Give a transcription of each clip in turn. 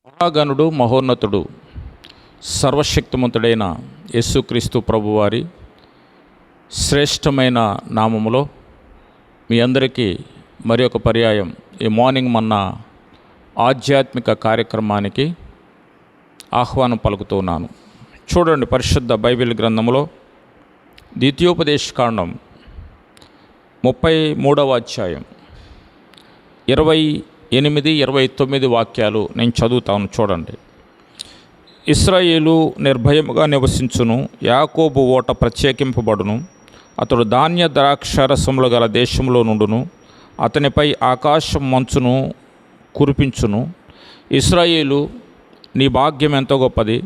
మహాగణుడు మహోన్నతుడు సర్వశక్తిమంతుడైన యేసుక్రీస్తు ప్రభువారి శ్రేష్టమైన నామములో మీ అందరికీ మరి ఒక పర్యాయం ఈ మార్నింగ్ మన్నా ఆధ్యాత్మిక కార్యక్రమానికి ఆహ్వానం పలుకుతున్నాను. చూడండి, పరిశుద్ధ బైబిల్ గ్రంథంలో ద్వితీయోపదేశకాండం 33వ అధ్యాయం 28, 29 వాక్యాలు నేను చదువుతాను. చూడండి. ఇశ్రాయేలు నిర్భయముగా నివసించును, యాకోబు ఓట ప్రత్యేకింపబడును, అతడు ధాన్య ద్రాక్షారసములు గల దేశంలో నుండును, అతనిపై ఆకాశం మంచును కురిపించును. ఇశ్రాయేలు, నీ భాగ్యం ఎంతో గొప్పది.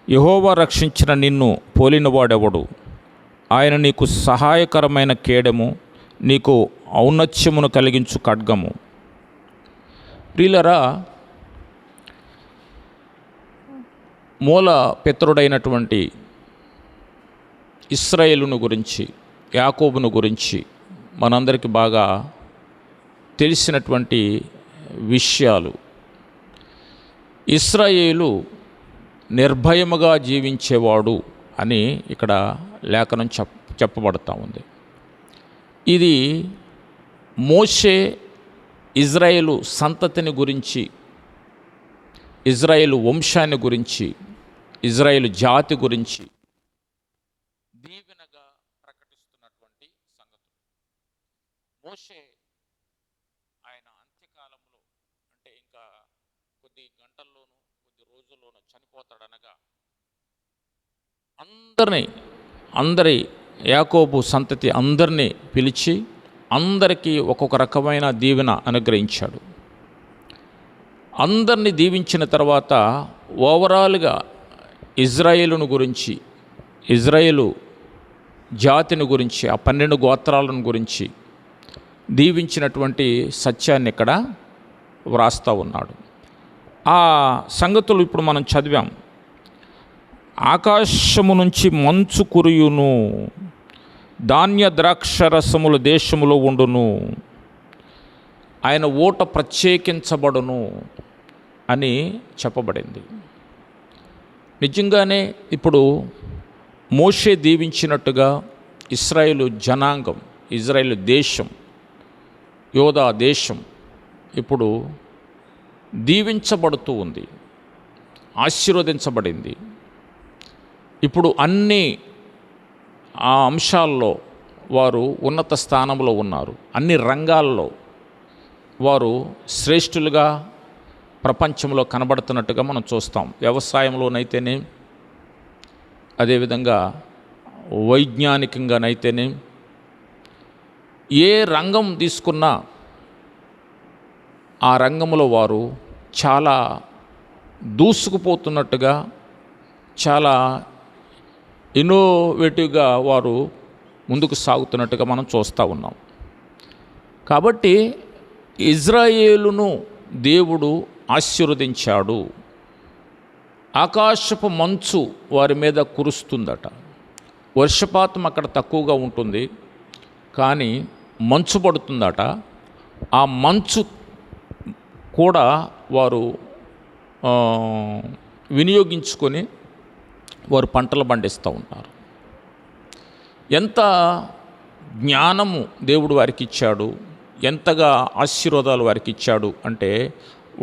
యెహోవా రక్షించిన నిన్ను పోలినవాడెవడు? ఆయన నీకు సహాయకరమైన కేడెము, నీకు ఔన్నత్యమును కలిగించు ఖడ్గము. ప్రియులరా, మూల పితరుడైనటువంటి ఇశ్రాయేలును గురించి, యాకోబును గురించి మనందరికీ బాగా తెలిసినటువంటి విషయాలు. ఇశ్రాయేలు నిర్భయముగా జీవించేవాడు అని ఇక్కడ లేఖనం చెప్పబడతా ఉంది. ఇది మోషే ఇజ్రాయేలు సంతతిని గురించి, ఇజ్రాయేలు వంశాన్ని గురించి, ఇజ్రాయేలు జాతి గురించి దీవెనగా ప్రకటిస్తున్నటువంటి సంగతులు. మోషే ఆయన అంత్యకాలంలో, అంటే ఇంకా కొద్ది గంటల్లోనూ కొద్ది రోజుల్లోనూ చనిపోతాడనగా అందరి యాకోబు సంతతి అందరినీ పిలిచి అందరికీ ఒక్కొక్క రకమైన దీవెన అనుగ్రహించాడు. అందరినీ దీవించిన తర్వాత ఓవరాల్గా ఇజ్రాయేలును గురించి, ఇజ్రాయేలు జాతిని గురించి, ఆ 12 గోత్రాలను గురించి దీవించినటువంటి సత్యాన్ని ఇక్కడ వ్రాస్తూ ఉన్నాడు. ఆ సంగతులు ఇప్పుడు మనం చదివాం. ఆకాశము నుంచి మంచు కురియును, ధాన్య ద్రాక్షరసములు దేశములో ఉండును, ఆయన ఓట ప్రత్యేకించబడును అని చెప్పబడింది. నిజంగానే ఇప్పుడు మోషే దీవించినట్టుగా ఇశ్రాయేలు జనాంగం, ఇజ్రాయేలు దేశం, యోధా దేశం ఇప్పుడు దీవించబడుతూ ఉంది, ఆశీర్వదించబడింది. ఇప్పుడు అన్ని ఆ అంశాల్లో వారు ఉన్నత స్థానంలో ఉన్నారు. అన్ని రంగాల్లో వారు శ్రేష్ఠులుగా ప్రపంచంలో కనబడుతున్నట్టుగా మనం చూస్తాం. వ్యవసాయంలోనైతేనే, అదేవిధంగా వైజ్ఞానికంగానైతేనే, ఏ రంగం తీసుకున్నా ఆ రంగంలో వారు చాలా దూసుకుపోతున్నట్టుగా, చాలా ఇన్నోవేటివ్గా వారు ముందుకు సాగుతున్నట్టుగా మనం చూస్తూ ఉన్నాం. కాబట్టి ఇజ్రాయేలును దేవుడు ఆశీర్వదించాడు. ఆకాశపు మంచు వారి మీద కురుస్తుందట. వర్షపాతం అక్కడ తక్కువగా ఉంటుంది, కానీ మంచు పడుతుందట. ఆ మంచు కూడా వారు వినియోగించుకొని వారు పంటలు పండిస్తూ ఉంటారు. ఎంత జ్ఞానము దేవుడు వారికి ఇచ్చాడు, ఎంతగా ఆశీర్వాదాలు వారికి ఇచ్చాడు అంటే,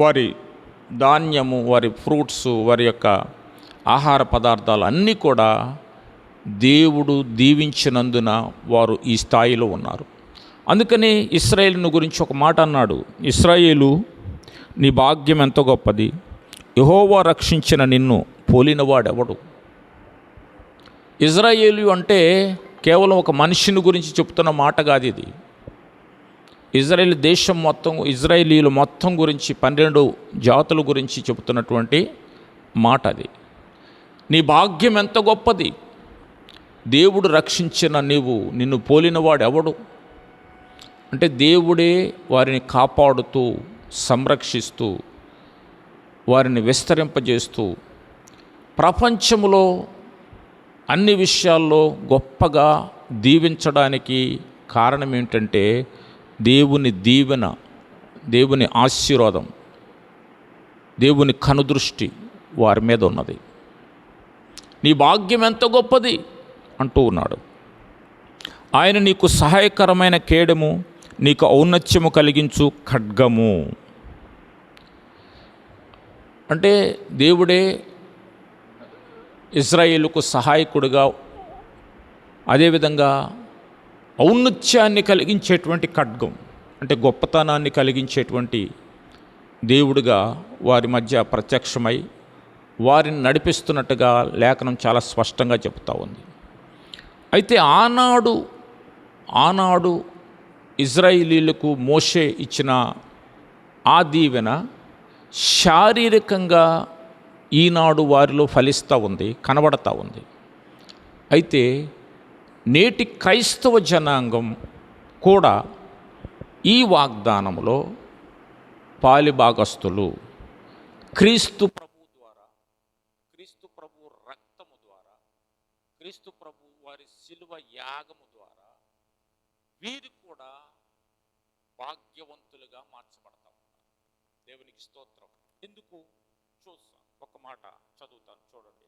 వారి ధాన్యము, వారి ఫ్రూట్స్, వారి యొక్క ఆహార పదార్థాలు అన్నీ కూడా దేవుడు దీవించినందున వారు ఈ స్థాయిలో ఉన్నారు. అందుకని ఇశ్రాయేలును గురించి ఒక మాట అన్నాడు. ఇశ్రాయేలు, నీ భాగ్యం ఎంతో గొప్పది. యెహోవా రక్షించిన నిన్ను పోలినవాడెవడు? ఇజ్రాయేలు అంటే కేవలం ఒక మనిషిని గురించి చెప్తున్న మాట కాదు ఇది. ఇజ్రాయేల్ దేశం మొత్తం, ఇజ్రాయేలీలు మొత్తం గురించి, 12 జాతుల గురించి చెబుతున్నటువంటి మాట అది. నీ భాగ్యం ఎంత గొప్పది. దేవుడు రక్షించిన నిన్ను పోలినవాడు ఎవడు అంటే, దేవుడే వారిని కాపాడుతూ, సంరక్షిస్తూ, వారిని విస్తరింపజేస్తూ, ప్రపంచంలో అన్ని విషయాల్లో గొప్పగా దీవించడానికి కారణం ఏంటంటే దేవుని దీవెన, దేవుని ఆశీర్వాదం. దేవుని కనుదృష్టి వారి మీద ఉన్నది. నీ భాగ్యం ఎంత గొప్పది అంటూ ఉన్నాడు. ఆయన నీకు సహాయకరమైన కేడము, నీకు ఔన్నత్యము కలిగించు ఖడ్గము. అంటే దేవుడే ఇజ్రాయేలుకు సహాయకుడిగా, అదేవిధంగా ఔన్నత్యాన్ని కలిగించేటువంటి ఖడ్గం అంటే గొప్పతనాన్ని కలిగించేటువంటి దేవుడిగా వారి మధ్య ప్రత్యక్షమై వారిని నడిపిస్తున్నట్టుగా లేఖనం చాలా స్పష్టంగా చెప్తా ఉంది. అయితే ఆనాడు ఇజ్రాయేలీలకు మోషే ఇచ్చిన ఆ దీవెన శారీరకంగా ఈనాడు వారిలో ఫలిస్తూ ఉంది, కనబడతా ఉంది. అయితే నేటి క్రైస్తవ జనాంగం కూడా ఈ వాగ్దానంలో పాలిభాగస్తులు. క్రీస్తు ప్రభు ద్వారా, క్రీస్తు ప్రభు రక్తము ద్వారా, క్రీస్తు ప్రభు వారి శిలువ యాగము ద్వారా వీరు కూడా భాగ్యవంతులుగా మార్చబడతా ఉన్నారు. దేవునికి స్తోత్రం. ఎందుకు చూస్తాం, ఒక మాట చదువుతాను చూడండి.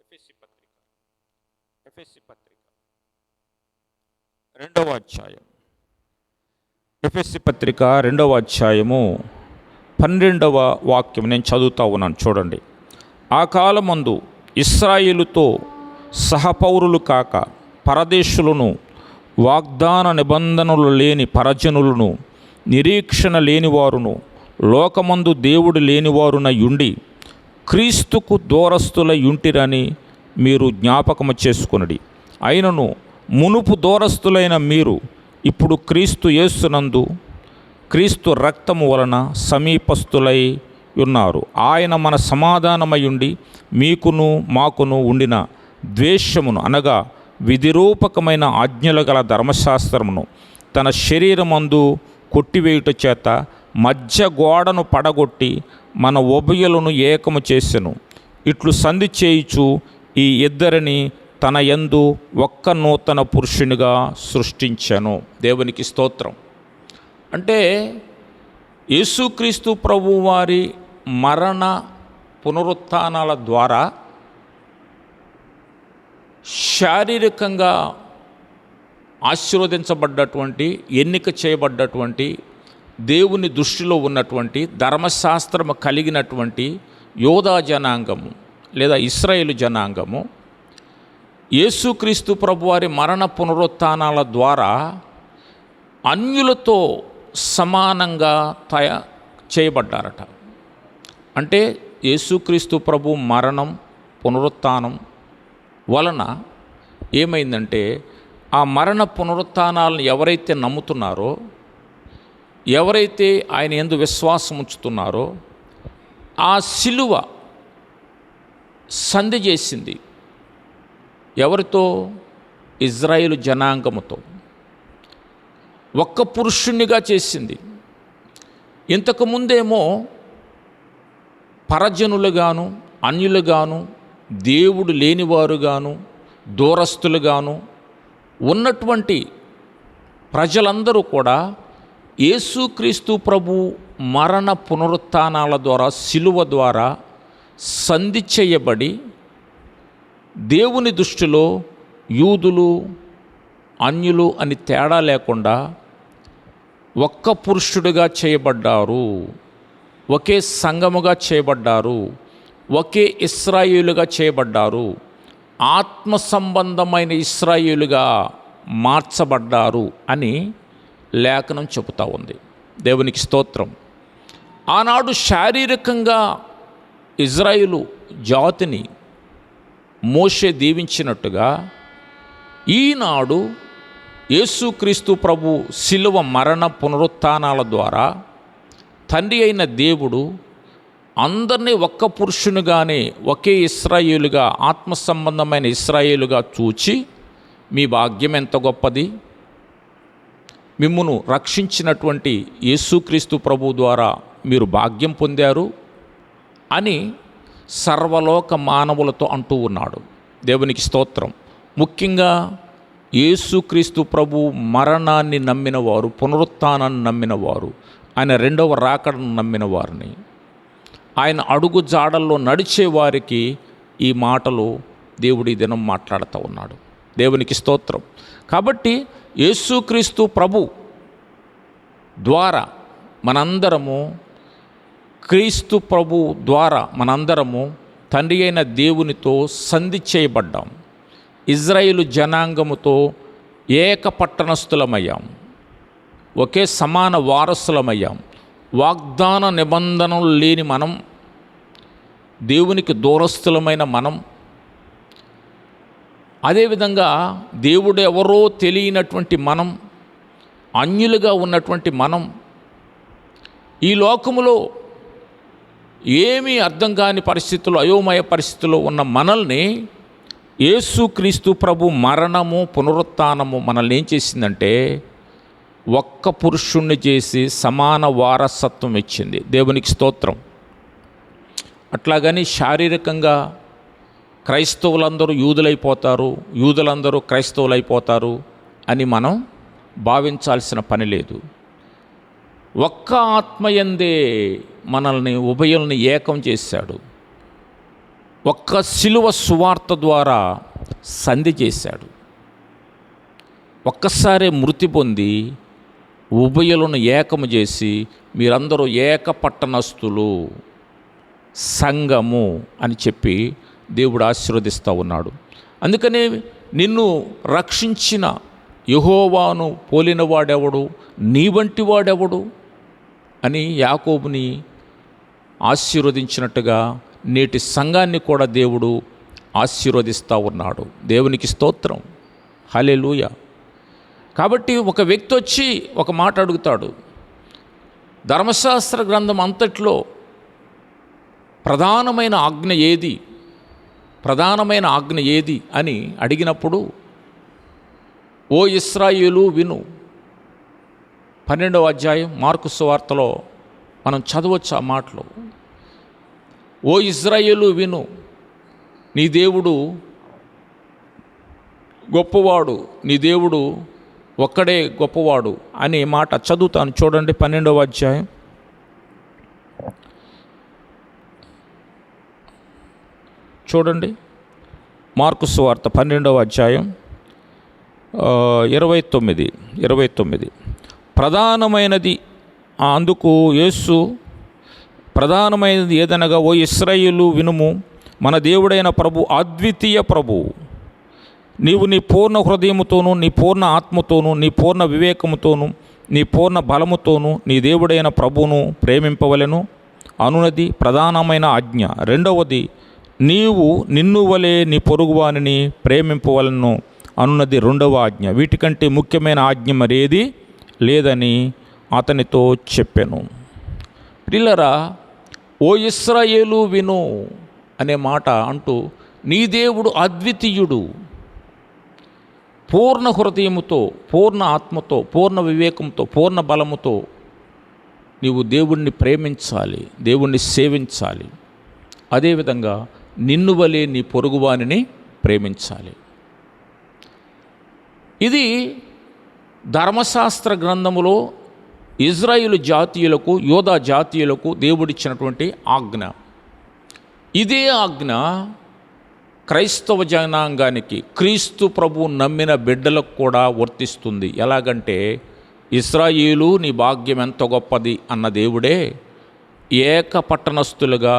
ఎఫెసీ పత్రిక 2వ అధ్యాయం, ఎఫెసీ పత్రిక 2వ అధ్యాయము 12వ వాక్యం నేను చదువుతా ఉన్నాను చూడండి. ఆ కాలమందు ఇశ్రాయేలుతో సహపౌరులు కాక పరదేశులను, వాగ్దాన నిబంధనలు లేని పరజనులను, నిరీక్షణ లేనివారును, లోకమందు దేవుడు లేనివారున యుండి క్రీస్తుకు దూరస్తులై యుంటిరని మీరు జ్ఞాపకము చేసుకొనుడి. అయినను మునుపు దూరస్తులైన మీరు ఇప్పుడు క్రీస్తు యేసునందు క్రీస్తు రక్తము వలన సమీపస్తులై ఉన్నారు. ఆయన మన సమాధానమయుండి మీకును మాకును ఉండిన ద్వేషమును అనగా విధిరూపకమైన ఆజ్ఞలు గల ధర్మశాస్త్రమును తన శరీరమందు కొట్టివేయుట చేత మధ్య గోడను పడగొట్టి మన ఉభయులను ఏకము చేసెను. ఇట్లు సంధి చేయుచు ఈ ఇద్దరిని తన యందు ఒక్క నూతన పురుషునిగా సృష్టించెను. దేవునికి స్తోత్రం. అంటే యేసుక్రీస్తు ప్రభు వారి మరణ పునరుత్థానాల ద్వారా శారీరకంగా ఆశీర్వదించబడ్డటువంటి, ఎన్నిక చేయబడ్డటువంటి, దేవుని దృష్టిలో ఉన్నటువంటి ధర్మశాస్త్రము కలిగినటువంటి యోధా జనాంగము లేదా ఇశ్రాయేలు జనాంగము యేసుక్రీస్తు ప్రభువారి మరణ పునరుత్థానాల ద్వారా అన్యులతో సమానంగా చేయబడ్డారట. అంటే యేసుక్రీస్తు ప్రభు మరణం పునరుత్థానం వలన ఏమైందంటే ఆ మరణ పునరుత్థానాలను ఎవరైతే నమ్ముతున్నారో, ఎవరైతే ఆయన యందు విశ్వాసం ఉంచుతున్నారో, ఆ సిలువ సంధి చేసింది ఎవరితో? ఇజ్రాయేలు జనాంగముతో. ఒక్క పురుషునిగా చేసింది. ఇంతకుముందేమో పరజనులుగాను, అన్యులుగాను, దేవుడు లేనివారుగాను, దూరస్తులుగాను ఉన్నటువంటి ప్రజలందరూ కూడా యేసుక్రీస్తు ప్రభు మరణ పునరుత్థానాల ద్వారా, సిలువ ద్వారా సంధి చేయబడి దేవుని దృష్టిలో యూదులు అన్యులు అని తేడా లేకుండా ఒక్క పురుషుడిగా చేయబడ్డారు, ఒకే సంఘముగా చేయబడ్డారు, ఒకే ఇశ్రాయేలుగా చేయబడ్డారు, ఆత్మ సంబంధమైన ఇశ్రాయేలుగా మార్చబడ్డారు అని లేఖనం చెబుతూ ఉంది. దేవునికి స్తోత్రం. ఆనాడు శారీరకంగా ఇజ్రాయేలు జాతిని మోషే దీవించినట్టుగా ఈనాడు యేసుక్రీస్తు ప్రభు శిలువ మరణ పునరుత్థానాల ద్వారా తండ్రి అయిన దేవుడు అందరినీ ఒక్క పురుషునిగానే ఒకే ఇశ్రాయేలుగా, ఆత్మ సంబంధమైన ఇశ్రాయేలుగా చూచి మీ భాగ్యం ఎంత గొప్పది, మిమ్మును రక్షించినటువంటి యేసుక్రీస్తు ప్రభు ద్వారా మీరు భాగ్యం పొందారు అని సర్వలోక మానవులతో అంటూ ఉన్నాడు. దేవునికి స్తోత్రం. ముఖ్యంగా యేసుక్రీస్తు ప్రభు మరణాన్ని నమ్మిన వారు, పునరుత్థానాన్ని నమ్మిన వారు, ఆయన రెండవ రాకడను నమ్మిన వారిని ఆయన అడుగు జాడల్లో నడిచే వారికి ఈ మాటలు దేవుడి దినం మాట్లాడుతూ ఉన్నాడు. దేవునికి స్తోత్రం. కాబట్టి యేసుక్రీస్తు ప్రభు ద్వారా మనందరము, క్రీస్తు ప్రభు ద్వారా మనందరము తండ్రి అయిన దేవునితో సంధి చేయబడ్డాం. ఇజ్రాయేలు జనాంగముతో ఏక పట్టణస్థులమయ్యాం, ఒకే సమాన వారసులమయ్యాం. వాగ్దాన నిబంధనలు లేని మనం, దేవునికి దూరస్థులమైన మనం, అదేవిధంగా దేవుడు ఎవరో తెలియనటువంటి మనం, అన్యులుగా ఉన్నటువంటి మనం, ఈ లోకములో ఏమీ అర్థం కాని పరిస్థితుల్లో, అయోమయ పరిస్థితుల్లో ఉన్న మనల్ని యేసుక్రీస్తు ప్రభు మరణము పునరుత్థానము మనల్ని ఏం చేసిందంటే ఒక్క పురుషుణ్ణి చేసి సమాన వారసత్వం ఇచ్చింది. దేవునికి స్తోత్రం. అట్లాగని శారీరకంగా క్రైస్తవులందరూ యూదులైపోతారు, యూదులందరూ క్రైస్తవులైపోతారు అని మనం భావించాల్సిన పని లేదు. ఒక్క ఆత్మయందే మనల్ని ఉభయుల్ని ఏకం చేశాడు. ఒక్క శిలువ సువార్త ద్వారా సంధి చేశాడు. ఒక్కసారే మృతి పొంది ఉభయులను ఏకము చేసి మీరందరూ ఏక పట్టణస్థులు, సంఘము అని చెప్పి దేవుడు ఆశీర్వదిస్తూ ఉన్నాడు. అందుకనే నిన్ను రక్షించిన యెహోవాను పోలిన వాడెవడు, నీ వంటి వాడెవడు అని యాకోబుని ఆశీర్వదించినట్టుగా నేటి సంఘాన్ని కూడా దేవుడు ఆశీర్వదిస్తూ ఉన్నాడు. దేవునికి స్తోత్రం. హల్లెలూయా. కాబట్టి ఒక వ్యక్తి వచ్చి ఒక మాట అడుగుతాడు, ధర్మశాస్త్ర గ్రంథం అంతట్లో ప్రధానమైన ఆజ్ఞ ఏది, ప్రధానమైన ఆజ్ఞ ఏది అని అడిగినప్పుడు, ఓ ఇశ్రాయేలు విను. 12వ అధ్యాయం మార్కు సువార్తలో మనం చదవచ్చు ఆ మాటలు. ఓ ఇశ్రాయేలు విను, నీ దేవుడు గొప్పవాడు, నీ దేవుడు ఒక్కడే గొప్పవాడు అనే మాట చదువుతాను చూడండి. 12వ అధ్యాయం చూడండి. మార్కు సువార్త 12వ అధ్యాయం 29 ప్రధానమైనది అందుకు యేసు ప్రధానమైనది ఏదనగా, ఓ ఇశ్రాయేలు వినుము, మన దేవుడైన ప్రభు అద్వితీయ ప్రభువు. నీవు నీ పూర్ణ హృదయముతోనూ, నీ పూర్ణ ఆత్మతోనూ, నీ పూర్ణ వివేకముతోనూ, నీ పూర్ణ బలముతోనూ నీ దేవుడైన ప్రభువును ప్రేమింపవలెను అనున్నది ప్రధానమైన ఆజ్ఞ. రెండవది, నీవు నిన్ను వలె నీ పొరుగువానిని ప్రేమింపవలను అనున్నది రెండవ ఆజ్ఞ. వీటికంటే ముఖ్యమైన ఆజ్ఞ మరేది లేదని అతనితో చెప్పెను. ప్రియులారా, ఓ ఇశ్రాయేలు విను అనే మాట అంటూ, నీ దేవుడు అద్వితీయుడు, పూర్ణ హృదయముతో, పూర్ణ ఆత్మతో, పూర్ణ వివేకంతో, పూర్ణ బలముతో నీవు దేవుణ్ణి ప్రేమించాలి, దేవుణ్ణి సేవించాలి. అదేవిధంగా నిన్ను వలె నీ పొరుగువానిని ప్రేమించాలి. ఇది ధర్మశాస్త్ర గ్రంథములో ఇజ్రాయేలు జాతీయులకు, యోధా జాతీయులకు దేవుడిచ్చినటువంటి ఆజ్ఞ. ఇదే ఆజ్ఞ క్రైస్తవ జనాంగానికి, క్రీస్తు ప్రభు నమ్మిన బిడ్డలకు కూడా వర్తిస్తుంది. ఎలాగంటే, ఇశ్రాయేలు నీ భాగ్యం ఎంత గొప్పది అన్న దేవుడే ఏక పట్టణస్థులుగా,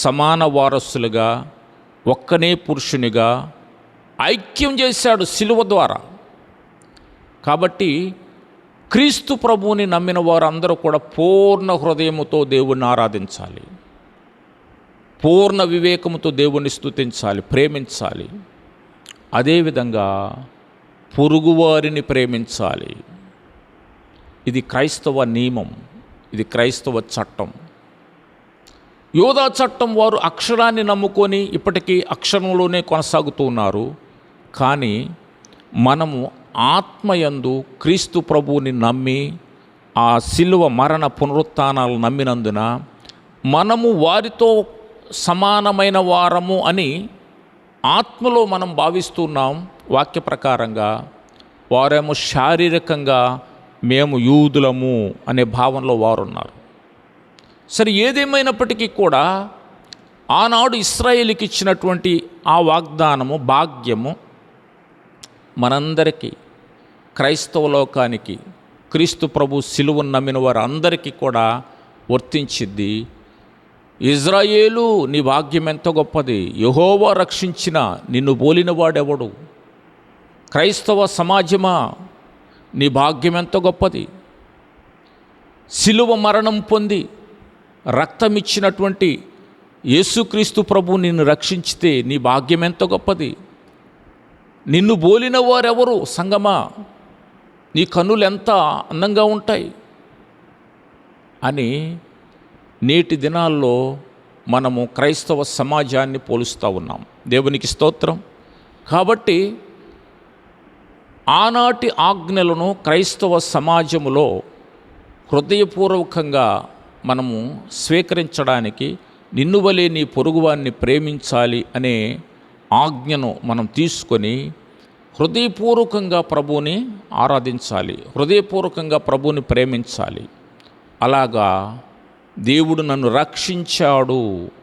సమాన వారసులుగా, ఒక్కనే పురుషునిగా ఐక్యం చేశాడు శిలువ ద్వారా. కాబట్టి క్రీస్తు ప్రభువుని నమ్మిన వారందరూ కూడా పూర్ణ హృదయముతో దేవుణ్ణి ఆరాధించాలి, పూర్ణ వివేకముతో దేవుణ్ణి స్తుతించాలి, ప్రేమించాలి. అదేవిధంగా పొరుగువారిని ప్రేమించాలి. ఇది క్రైస్తవ నియమం, ఇది క్రైస్తవ చట్టం. యోధా చట్టం వారు అక్షరాన్ని నమ్ముకొని ఇప్పటికీ అక్షరంలోనే కొనసాగుతూ ఉన్నారు. కానీ మనము ఆత్మయందు క్రీస్తు ప్రభువుని నమ్మి, ఆ శిలువ మరణ పునరుత్థానాలు నమ్మినందున మనము వారితో సమానమైన వారము అని ఆత్మలో మనం భావిస్తున్నాం. వాక్య ప్రకారంగా వారేమో శారీరకంగా మేము యూదులము అనే భావనలో వారున్నారు. సరే, ఏదేమైనప్పటికీ కూడా ఆనాడు ఇశ్రాయేలుకి ఇచ్చినటువంటి ఆ వాగ్దానము, భాగ్యము మనందరికీ, క్రైస్తవ లోకానికి, క్రీస్తు ప్రభు సిలువను నమ్మిన వారు అందరికీ కూడా వర్తించిద్ది. ఇజ్రాయేలు, నీ భాగ్యం ఎంత గొప్పది, యెహోవా రక్షించిన నిన్ను పోలిన వాడెవడు. క్రైస్తవ సమాజమా, నీ భాగ్యం ఎంత గొప్పది. సిలువ మరణం పొంది రక్తమిచ్చినటువంటి యేసుక్రీస్తు ప్రభు నిన్ను రక్షించితే నీ భాగ్యం ఎంత గొప్పది. నిన్ను బోలిన వారెవరు సంగమా, నీ కన్నులు ఎంత అందంగా ఉంటాయి అని నేటి దినాల్లో మనము క్రైస్తవ సమాజాన్ని పోలుస్తూ ఉన్నాం. దేవునికి స్తోత్రం. కాబట్టి ఆనాటి ఆజ్ఞలను క్రైస్తవ సమాజములో హృదయపూర్వకంగా మనము స్వీకరించడానికి, నిన్ను వలె నీ పొరుగువాన్ని ప్రేమించాలి అనే ఆజ్ఞను మనం తీసుకొని హృదయపూర్వకంగా ప్రభువుని ఆరాధించాలి, హృదయపూర్వకంగా ప్రభువుని ప్రేమించాలి. అలాగా దేవుడు నన్ను రక్షించాడు,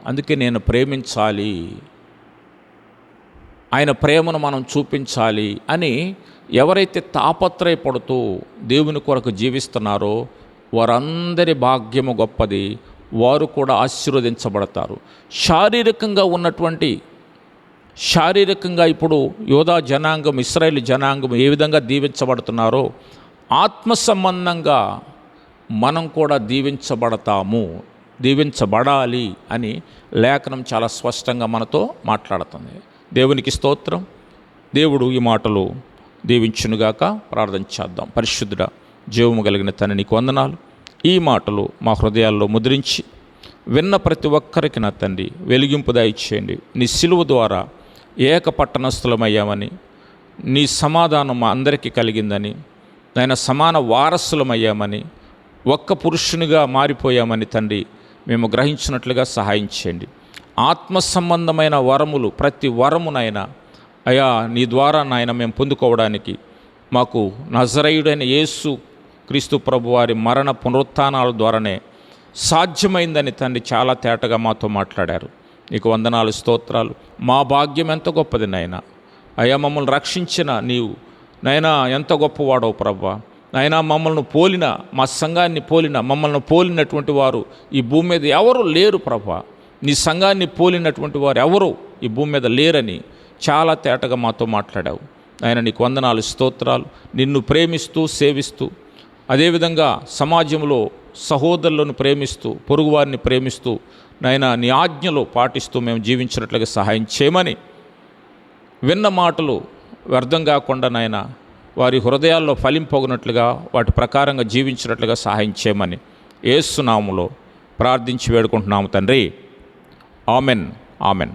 అందుకే నేను ప్రేమించాలి, ఆయన ప్రేమను మనం చూపించాలి అని ఎవరైతే తాపత్రయపడుతూ దేవుని కొరకు జీవిస్తున్నారో వారందరి భాగ్యము గొప్పది, వారు కూడా ఆశీర్వదించబడతారు. శారీరకంగా ఇప్పుడు యోధా జనాంగం, ఇశ్రాయేలు జనాంగం ఏ విధంగా దీవించబడుతున్నారో ఆత్మ సంబంధంగా మనం కూడా దీవించబడాలి అని లేఖనం చాలా స్పష్టంగా మనతో మాట్లాడుతుంది. దేవునికి స్తోత్రం. దేవుడు ఈ మాటలు దీవించునుగాక. ప్రార్థన చేద్దాం. పరిశుద్ధుడా, జీవము కలిగిన తండ్రి, నీకు వందనాలు. ఈ మాటలు మా హృదయాల్లో ముద్రించి విన్న ప్రతి ఒక్కరికి నా తండ్రి వెలిగింపు దయచేయండి. నీ సిలువ ద్వారా ఏక పట్టణస్థులమయ్యామని, నీ సమాధానం మా అందరికీ కలిగిందని, నాయన సమాన వారసులమయ్యామని, ఒక్క పురుషునిగా మారిపోయామని తండ్రి మేము గ్రహించినట్లుగా సహాయం చేయండి. ఆత్మ సంబంధమైన వరములు, ప్రతి వరమునైనా అయా నీ ద్వారా నాయన మేము పొందుకోవడానికి మాకు నజరేయుడైన యేసు క్రీస్తు ప్రభు వారి మరణ పునరుత్థానాల ద్వారానే సాధ్యమైందని తండ్రి చాలా తేటగా మాతో మాట్లాడారు. నీకు వందనాలు, స్తోత్రాలు. మా భాగ్యం ఎంత గొప్పది నాయన. అయ్యా, మమ్మల్ని రక్షించిన నీవు నాయనా ఎంత గొప్పవాడవు ప్రభా. నాయనా, మమ్మల్ని పోలిన, మా సంఘాన్ని పోలిన, మమ్మల్ని పోలినటువంటి వారు ఈ భూమి మీద ఎవరు లేరు ప్రభా. నీ సంఘాన్ని పోలినటువంటి వారు ఎవరు ఈ భూమి మీద లేరని చాలా తేటగా మాతో మాట్లాడావు. ఆయన నీకు వందనాలు, స్తోత్రాలు. నిన్ను ప్రేమిస్తూ సేవిస్తూ, అదేవిధంగా సమాజంలో సహోదరులను ప్రేమిస్తూ, పొరుగువారిని ప్రేమిస్తూ నాయన నీ ఆజ్ఞలు పాటిస్తూ మేము జీవించినట్లుగా సహాయం చేయమని, విన్న మాటలు వ్యర్థం కాకుండా నాయన వారి హృదయాల్లో ఫలింపొగినట్లుగా వాటి ప్రకారంగా జీవించినట్లుగా సహాయం చేయమని యేసు నామములో ప్రార్థించి వేడుకుంటున్నాము తండ్రి. Amen, amen.